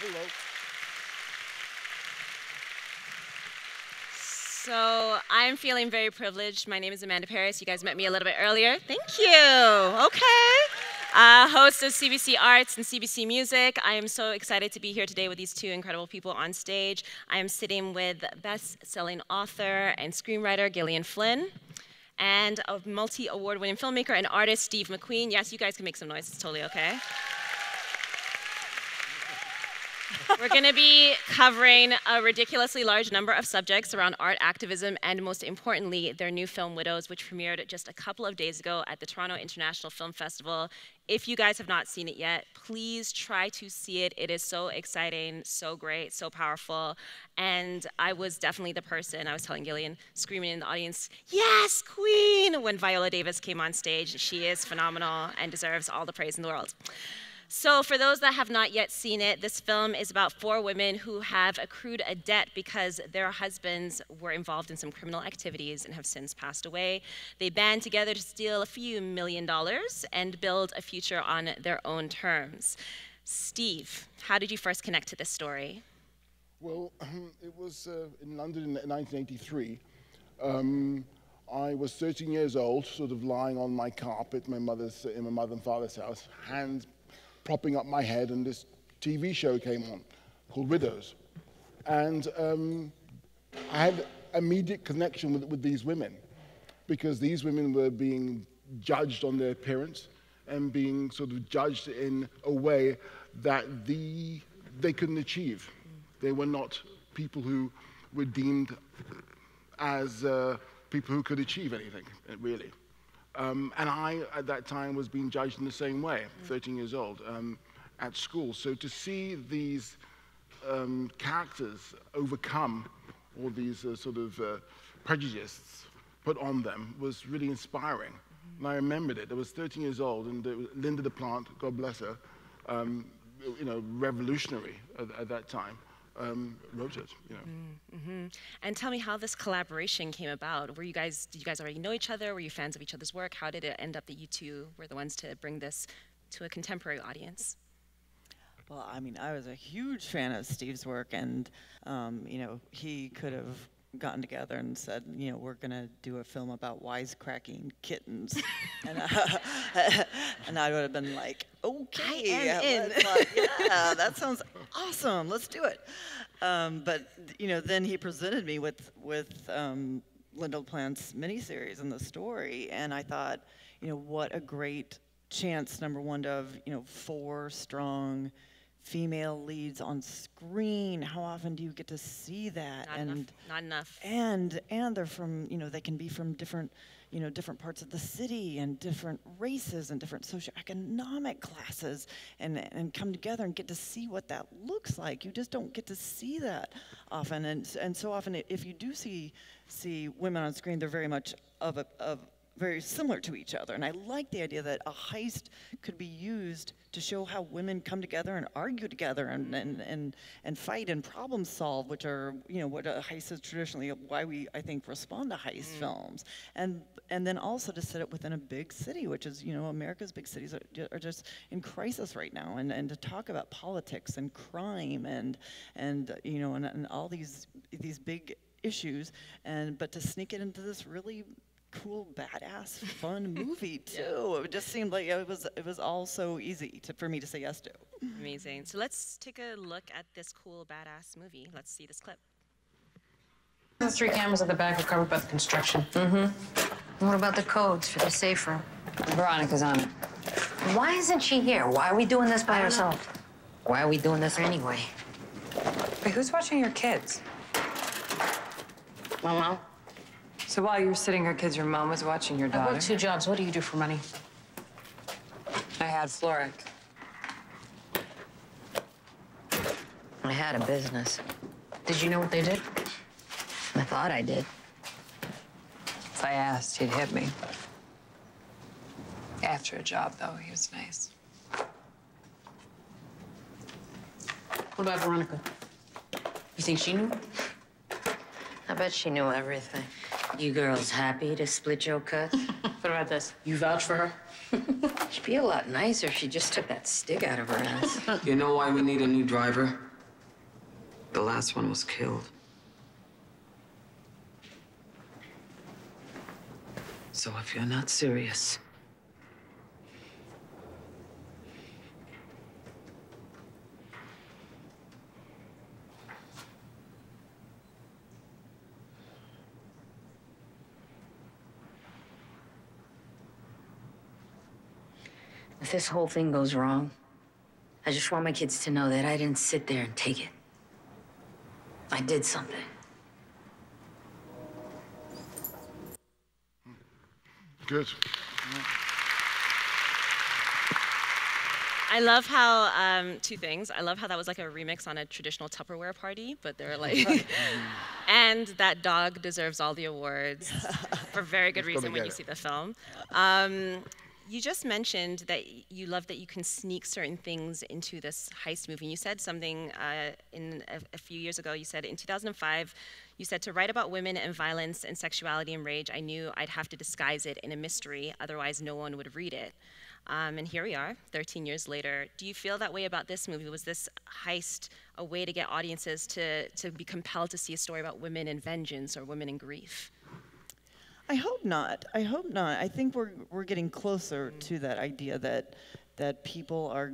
Hello. So I'm feeling very privileged. My name is Amanda Parri. You guys met me a little bit earlier. Thank you. Okay. Host of CBC Arts and CBC Music. I am so excited to be here today with these two incredible people on stage. I am sitting with best-selling author and screenwriter Gillian Flynn, and a multi-award-winning filmmaker and artist, Steve McQueen. Yes, you guys can make some noise. It's totally okay. We're going to be covering a ridiculously large number of subjects around art activism and, most importantly, their new film, Widows, which premiered just a couple of days ago at the Toronto International Film Festival. If you guys have not seen it yet, please try to see it. It is so exciting, so great, so powerful. And I was definitely the person, I was telling Gillian, screaming in the audience, "Yes, Queen!" when Viola Davis came on stage. She is phenomenal and deserves all the praise in the world. So for those that have not yet seen it, this film is about 4 women who have accrued a debt because their husbands were involved in some criminal activities and have since passed away. They band together to steal a few $1 million and build a future on their own terms. Steve, how did you first connect to this story? Well, it was in London in 1983. I was 13 years old, sort of lying on my carpet in my mother and father's house, hands propping up my head, and this TV show came on called Widows. And I had immediate connection with these women, because these women were being judged on their appearance and being sort of judged in a way that they couldn't achieve. They were not people who were deemed as people who could achieve anything, really. And I, at that time, was being judged in the same way, 13 years old, at school. So to see these characters overcome all these sort of prejudices put on them was really inspiring. And I remembered it. I was 13 years old, and Linda the Plant, God bless her, you know, revolutionary at that time, wrote it, you know. And tell me how this collaboration came about. Did you guys already know each other? Were you fans of each other's work? How did it end up that you two were the ones to bring this to a contemporary audience? Well, I mean, I was a huge fan of Steve's work, and you know, he could have gotten together and said, you know, we're gonna do a film about wisecracking kittens, and I would have been like, okay, yeah, that sounds awesome, let's do it. But you know, then he presented me with Linda Plant's miniseries and the story, and I thought, you know, what a great chance, number one, to have, you know, 4 strong female leads on screen. How often do you get to see that? Not enough. And they're from, you know, they can be from different, you know, different parts of the city and different races and different socioeconomic classes, and come together and get to see what that looks like. You just don't get to see that often, and so often if you do see women on screen, they're very much very similar to each other. And I like the idea that a heist could be used to show how women come together and argue together and fight and problem solve, which are, you know, what a heist is traditionally, why we, I think, respond to heist films. And then also to set it within a big city, which is, you know, America's big cities are just in crisis right now. And to talk about politics and crime and you know, and all these big issues, but to sneak it into this really cool, badass, fun movie too. It just seemed like it was all so easy for me to say yes to. Amazing. So let's take a look at this cool, badass movie. Let's see this clip. The 3 cameras at the back are covered by the construction. What about the codes for the safe room? Veronica's on it. Why isn't she here? Why are we doing this by ourselves? Why are we doing this anyway? Wait, who's watching your kids? Mama? So while you were sitting here, kids, your mom was watching your I daughter? work 2 jobs. What do you do for money? I had Floric. I had a business. Did you know what they did? I thought I did. If I asked, he'd hit me. After a job, though, he was nice. What about Veronica? You think she knew? I bet she knew everything. You girls happy to split your cut? What about this? You vouch for her? She'd be a lot nicer if she just took that stick out of her ass. You know why we need a new driver? The last one was killed. So if you're not serious, if this whole thing goes wrong, I just want my kids to know that I didn't sit there and take it. I did something. Good. I love how, two things. I love how that was like a remix on a traditional Tupperware party, but they're like, and that dog deserves all the awards for very good reason when you see the film. You just mentioned that you love that you can sneak certain things into this heist movie. And you said something a few years ago. You said in 2005, you said to write about women and violence and sexuality and rage, I knew I'd have to disguise it in a mystery, otherwise no one would read it. And here we are, 13 years later. Do you feel that way about this movie? Was this heist a way to get audiences to be compelled to see a story about women and vengeance or women and grief? I hope not. I hope not. I think we're getting closer to that idea that people are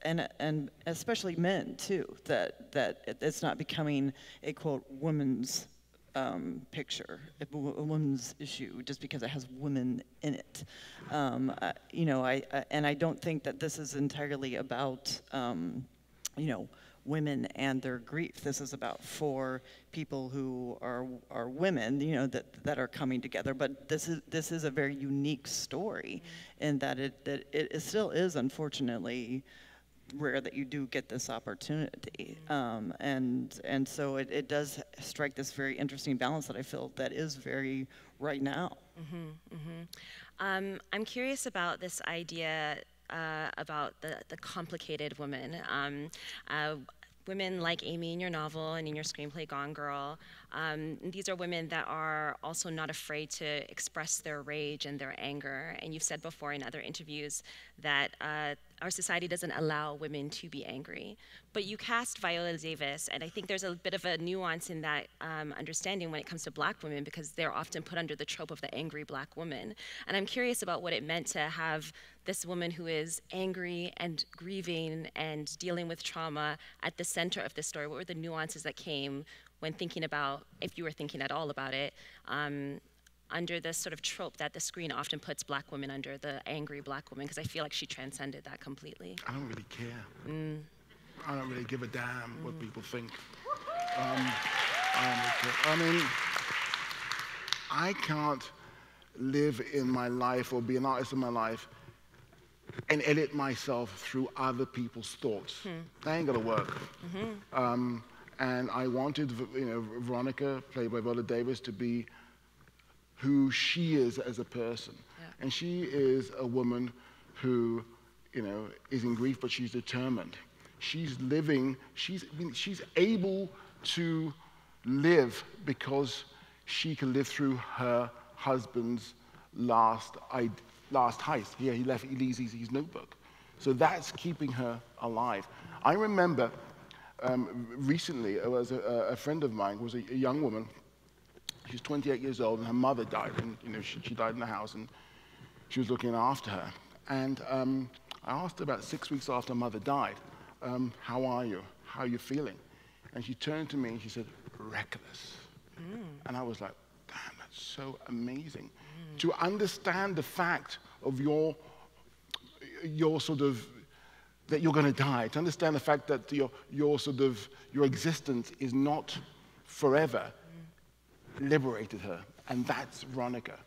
and especially men too, that it's not becoming a quote women's picture, a women's issue, just because it has women in it. You know, I don't think that this is entirely about you know, women and their grief. This is about 4 people who are women, you know, that are coming together. But this is a very unique story, in that it still is, unfortunately, rare that you do get this opportunity. And so it does strike this very interesting balance that I feel that is very right now. I'm curious about this idea about the complicated woman. Women like Amy in your novel and in your screenplay Gone Girl, these are women that are also not afraid to express their rage and their anger. And you've said before in other interviews that our society doesn't allow women to be angry. But you cast Viola Davis, and I think there's a bit of a nuance in that understanding when it comes to black women, because they're often put under the trope of the angry black woman. And I'm curious about what it meant to have this woman who is angry and grieving and dealing with trauma at the center of this story. What were the nuances that came when thinking about, if you were thinking at all about it, under this sort of trope that the screen often puts black women under, the angry black woman, because I feel like she transcended that completely. I don't really care. I don't really give a damn what people think. I mean, I can't live in my life or be an artist in my life and edit myself through other people's thoughts. That ain't gonna work. And I wanted, you know, Veronica, played by Viola Davis, to be who she is as a person. And she is a woman who, you know, is in grief, but she's determined. She's living, she's able to live because she can live through her husband's last heist. He leaves his notebook. So that's keeping her alive. I remember recently, it was a friend of mine, was a young woman. She's 28 years old, and her mother died. And you know, she died in the house, and she was looking after her. And I asked her about 6 weeks after her mother died, how are you? How are you feeling? And she turned to me and she said, reckless. And I was like, damn, that's so amazing. To understand the fact of your sort of, that you're going to die, to understand the fact that your existence is not forever, liberated her. And that's Veronica.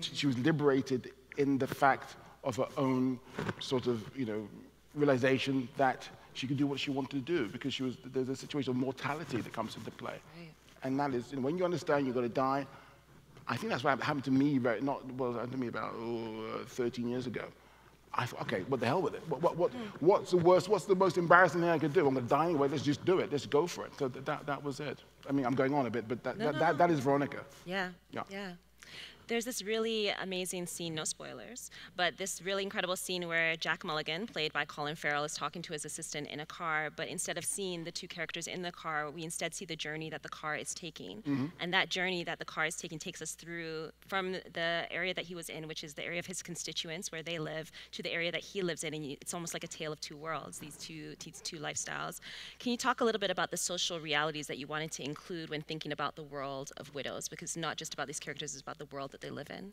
She was liberated in the fact of her own sort of, you know, realization that she could do what she wanted to do, because there's a situation of mortality that comes into play. And that is, you know, when you understand you're going to die, I think that's what happened to me, it happened to me about 13 years ago. I thought, okay, what the hell with it? What's the worst, what's the most embarrassing thing I could do? I'm going to die anyway, let's just do it, let's go for it. So that was it. I mean, I'm going on a bit, but that is Veronica. Yeah. there's this really amazing scene, no spoilers, but this really incredible scene where Jack Mulligan, played by Colin Farrell, is talking to his assistant in a car, but instead of seeing the two characters in the car, we instead see the journey that the car is taking. And that journey that the car is taking takes us through from the area that he was in, which is the area of his constituents where they live, to the area that he lives in, and it's almost like a tale of two worlds, these two lifestyles. Can you talk a little bit about the social realities that you wanted to include when thinking about the world of Widows? Because it's not just about these characters, it's about the world that they live in.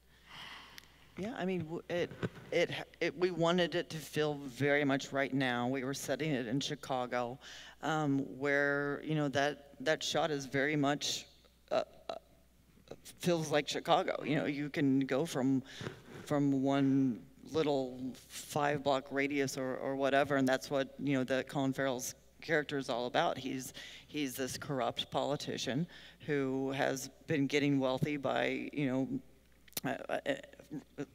Yeah, I mean, we wanted it to feel very much right now. We were setting it in Chicago, where, you know, that shot is very much feels like Chicago. You know, you can go from one little 5-block radius or whatever, and that's what, you know, that Colin Farrell's character is all about. He's this corrupt politician who has been getting wealthy by, you know,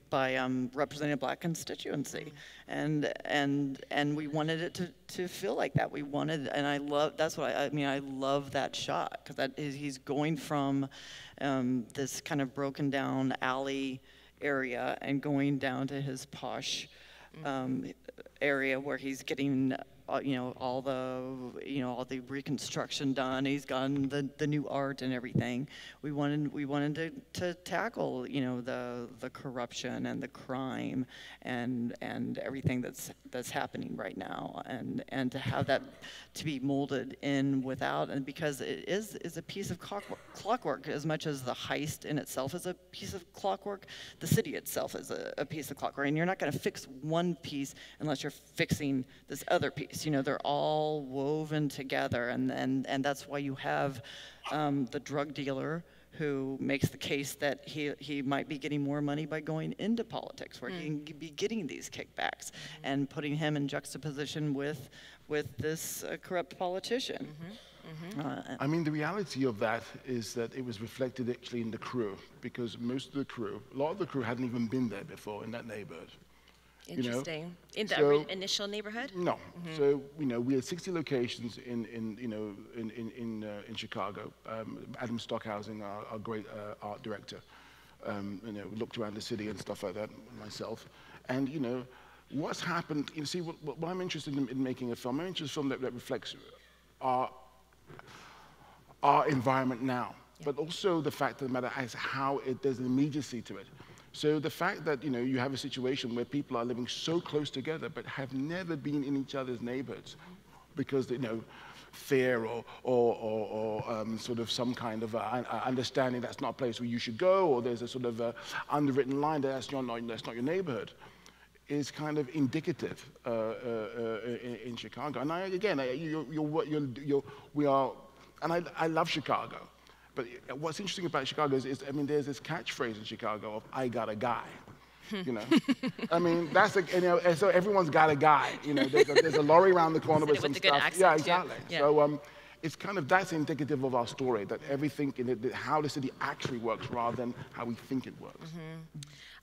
by representing a black constituency, and we wanted it to feel like that. We wanted, and I love, that's what I mean. I love that shot because that is, he's going from this kind of broken down alley area and going down to his posh area where he's getting you know, all the reconstruction done. He's gotten the new art and everything. We wanted to tackle, you know, the corruption and the crime and everything that's happening right now, and to have that to be molded in without, and because it is a piece of clockwork as much as the heist in itself is a piece of clockwork. The city itself is a piece of clockwork, and you're not going to fix one piece unless you're fixing this other piece. You know, they're all woven together, and that's why you have the drug dealer who makes the case that he might be getting more money by going into politics, where he can be getting these kickbacks, and putting him in juxtaposition with this corrupt politician. I mean, the reality of that is that it was reflected actually in the crew, because most of the crew, a lot of the crew hadn't even been there before in that neighborhood. Interesting. You know? In the initial neighborhood? No. So, you know, we had 60 locations in Chicago. Adam Stockhousing, our great art director, you know, looked around the city and stuff like that, myself. And, you know, what's happened, you see, what I'm interested in making a film, I'm interested in a film that reflects our environment now, but also the fact of the matter is how there's an immediacy to it. So the fact that, you know, you have a situation where people are living so close together but have never been in each other's neighborhoods because, you know, fear or sort of some kind of understanding that's not a place where you should go, or there's a sort of underwritten line that that's not your neighborhood, is kind of indicative in Chicago. And I love Chicago. But what's interesting about Chicago is, I mean, there's this catchphrase in Chicago of "I got a guy," you know. I mean, that's like, you know, and so everyone's got a guy. You know, there's a lorry around the corner with some stuff. Accent, yeah, exactly. Yeah. So it's kind of, that's indicative of our story, that everything in it, how the city actually works rather than how we think it works.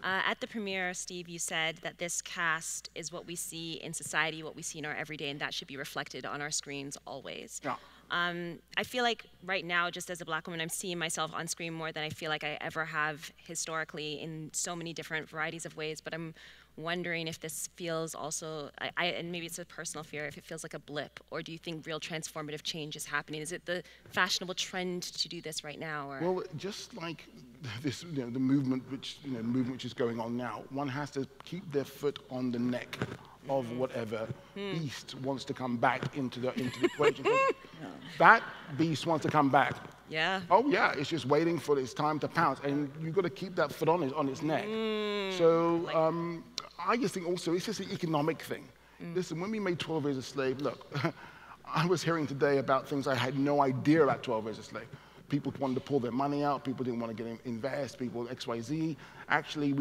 At the premiere, Steve, you said that this cast is what we see in society, what we see in our everyday, and that should be reflected on our screens always. Yeah. I feel like right now, just as a black woman, I'm seeing myself on screen more than I feel like I ever have historically in so many different varieties of ways, but I'm wondering if this feels also, and maybe it's a personal fear, if it feels like a blip, or do you think real transformative change is happening? Is it the fashionable trend to do this right now? Or? Well, just like this, you know, the movement which is going on now, one has to keep their foot on the neck of whatever beast wants to come back into the equation. That beast wants to come back. Yeah. Oh yeah, it's just waiting for its time to pounce, and you've got to keep that foot on its neck. So I just think also it's just an economic thing. Listen, when we made 12 Years a Slave, look, I was hearing today about things I had no idea about 12 Years a Slave. People wanted to pull their money out. People didn't want to invest. People XYZ. Actually,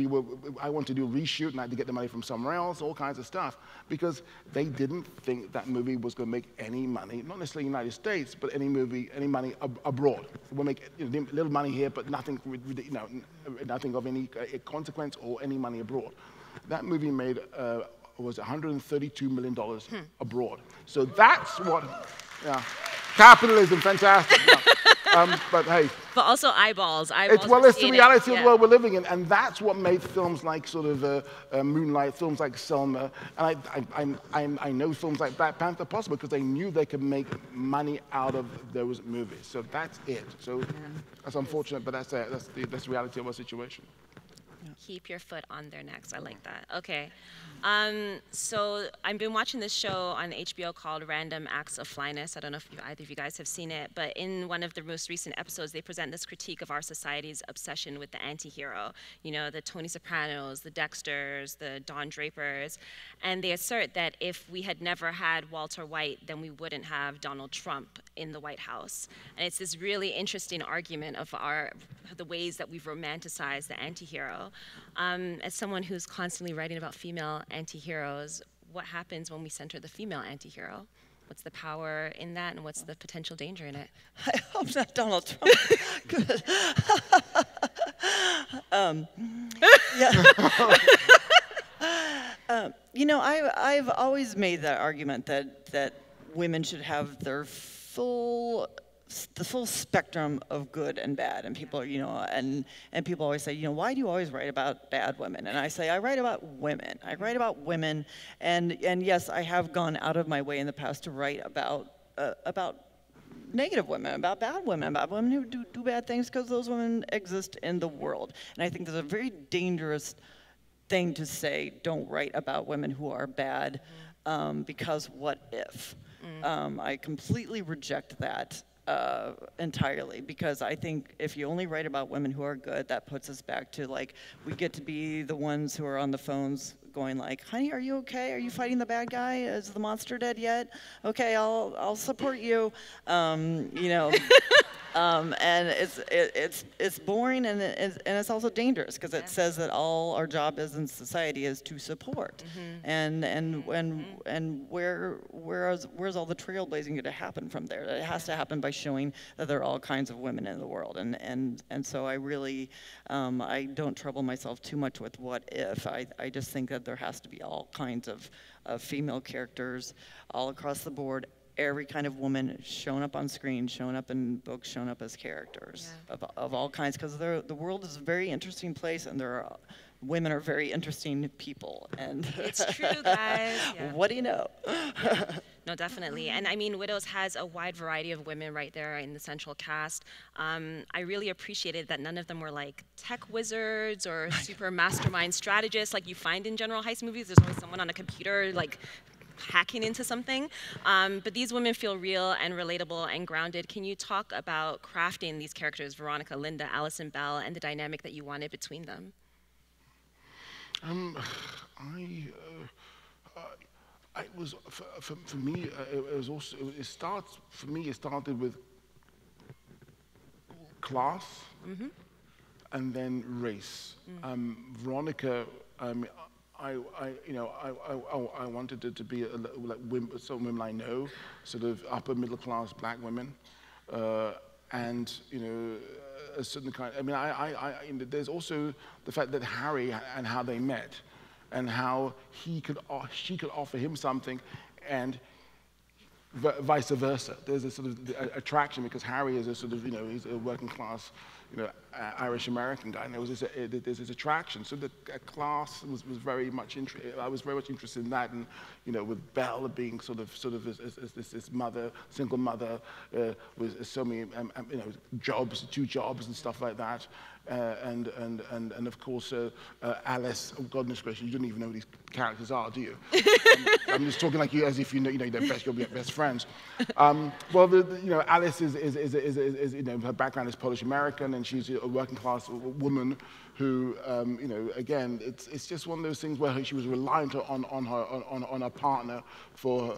I wanted to do a reshoot, and I had to get the money from somewhere else. All kinds of stuff, because they didn't think that movie was going to make any money. Not necessarily in the United States, but any money abroad. We'll make a little money here, but nothing, you know, nothing of any consequence or any money abroad. That movie made was $132 million abroad. So that's what. Yeah. Capitalism, fantastic. Yeah. But hey. But also eyeballs. It's the reality of the world we're living in, and that's what made films like sort of Moonlight, films like Selma, and I know films like Black Panther possible because they knew they could make money out of those movies. So that's it. So that's unfortunate, but that's the reality of our situation. Keep your foot on their necks. I like that. Okay. So I've been watching this show on HBO called Random Acts of Flyness. I don't know if either of you guys have seen it, but in one of the most recent episodes, they present this critique of our society's obsession with the anti-hero. You know, the Tony Sopranos, the Dexters, the Don Drapers. And they assert that if we had never had Walter White, then we wouldn't have Donald Trump in the White House. And it's this really interesting argument of the ways that we've romanticized the anti-hero. As someone who's constantly writing about female anti-heroes, what happens when we center the female anti-hero? What's the power in that, and what's the potential danger in it? I hope not Donald Trump. Good. You know, I've always made that argument that women should have their the full spectrum of good and bad, and people, you know, and people always say, you know, why do you always write about bad women? And I say, I write about women. I write about women, and yes, I have gone out of my way in the past to write about negative women, about bad women, about women who do bad things, because those women exist in the world. And I think there's a very dangerous thing to say, don't write about women who are bad, because what if? I completely reject that. Entirely, because I think if you only write about women who are good, that puts us back to, like, we get to be the ones who are on the phones going like, honey, are you okay? Are you fighting the bad guy? Is the monster dead yet? Okay, I'll support you. You know, and it's boring, and it's also dangerous, because it says that all our job is in society is to support, and where's all the trailblazing going to happen from there? It has to happen by showing that there are all kinds of women in the world, and so I really I don't trouble myself too much with what if. I just think that there has to be all kinds of female characters all across the board. Every kind of woman shown up on screen, shown up in books, shown up as characters of all kinds, because the world is a very interesting place, and women are very interesting people. And it's true, guys. Yeah. What do you know? Yeah. No, definitely. And I mean, Widows has a wide variety of women right there in the central cast. I really appreciated that none of them were like tech wizards or super mastermind strategists like you find in general heist movies. There's always someone on a computer like hacking into something, but these women feel real and relatable and grounded. Can you talk about crafting these characters, Veronica, Linda, Allison Bell, and the dynamic that you wanted between them? It was for me. It was also. It started with class, and then race. Veronica. I wanted it to be like some women I know, sort of upper middle class black women, and you know, a certain kind. I mean, there's also the fact that Harry and how they met, and how she could offer him something, and vice versa. There's a sort of attraction, because Harry is a sort of, you know, he's a working class, you know, Irish American guy, and there's this attraction. So the class was very much I was very much interested in that, and you know, with Belle being sort of as this mother, single mother, with so many you know, jobs, 2 jobs and stuff like that, and of course Alice. Oh goodness gracious, you don't even know who these characters are, do you? I'm just talking like you as if you know they're you'll be best friends. Well, you know, Alice is you know, her background is Polish American, and she's a working class woman who, you know, again, it's just one of those things where she was reliant on her partner for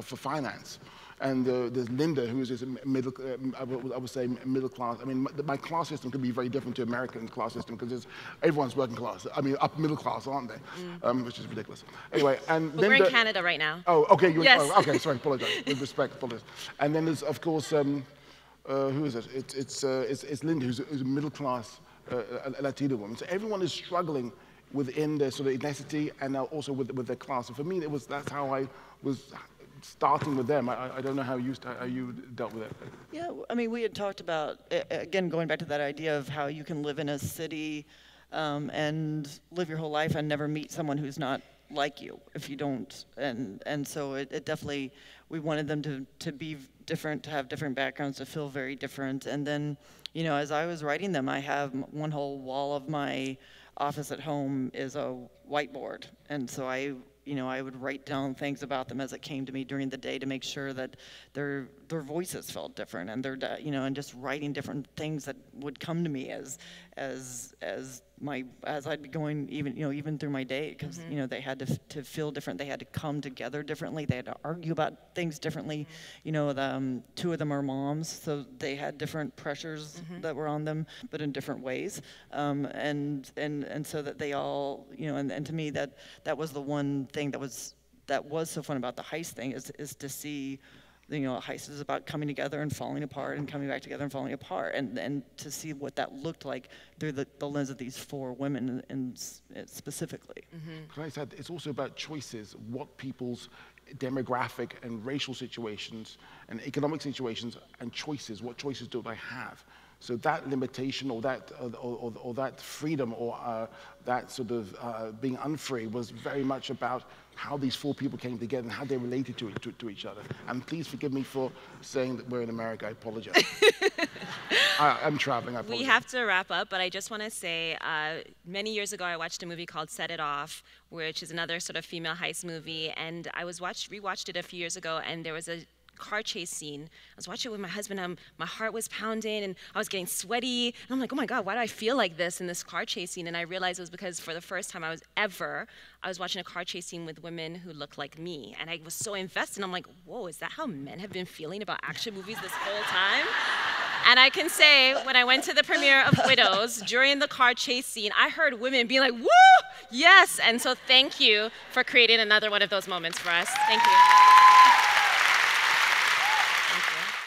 finance. And there's Linda, who is this middle, I would say middle class. I mean, my class system could be very different to American class system, because everyone's working class. I mean, upper middle class, aren't they? Which is ridiculous. Anyway, and but Linda, we're in Canada right now. Oh, okay. Yes. Okay, sorry, apologize. With respect, apologize. And then there's, of course, who is it? It's Linda, who's a middle class Latina woman. So everyone is struggling within their sort of ethnicity and also with their class. And for me, that's how I was starting with them. I don't know how you dealt with it. Yeah, I mean, we had talked about, again, going back to that idea of how you can live in a city and live your whole life and never meet someone who's not like you if you don't. And so it definitely, we wanted them to be different, to have different backgrounds, to feel very different. And then, you know, as I was writing them, I have one whole wall of my office at home is a whiteboard. And so I would write down things about them as it came to me during the day to make sure that their voices felt different, and and just writing different things that would come to me as I'd be going even through my day, because they had to feel different. They had to come together differently. They had to argue about things differently. You know, two of them are moms, so they had different pressures that were on them, but in different ways. And so that they all, and to me that was the one thing that was so fun about the heist thing is to see. A heist is about coming together and falling apart and coming back together and falling apart, and to see what that looked like through the lens of these four women and specifically. Can I say, it's also about choices, what people's demographic and racial situations and economic situations and choices, what choices do they have? So that limitation or that freedom or that sort of being unfree was very much about how these four people came together and how they related to each other. And please forgive me for saying that we're in America. I apologize. I'm traveling. I apologize. We have to wrap up, but I just want to say, many years ago, I watched a movie called Set It Off, which is another sort of female heist movie. And I rewatched it a few years ago, and there was a car chase scene. I was watching it with my husband. My heart was pounding and I was getting sweaty. And I'm like, oh my God, why do I feel like this in this car chase scene? And I realized it was because for the first time I was watching a car chase scene with women who looked like me. And I was so invested. I'm like, whoa, is that how men have been feeling about action movies this whole time? And I can say, when I went to the premiere of Widows, during the car chase scene, I heard women being like, woo, yes. And so thank you for creating another one of those moments for us. Thank you. Thank you.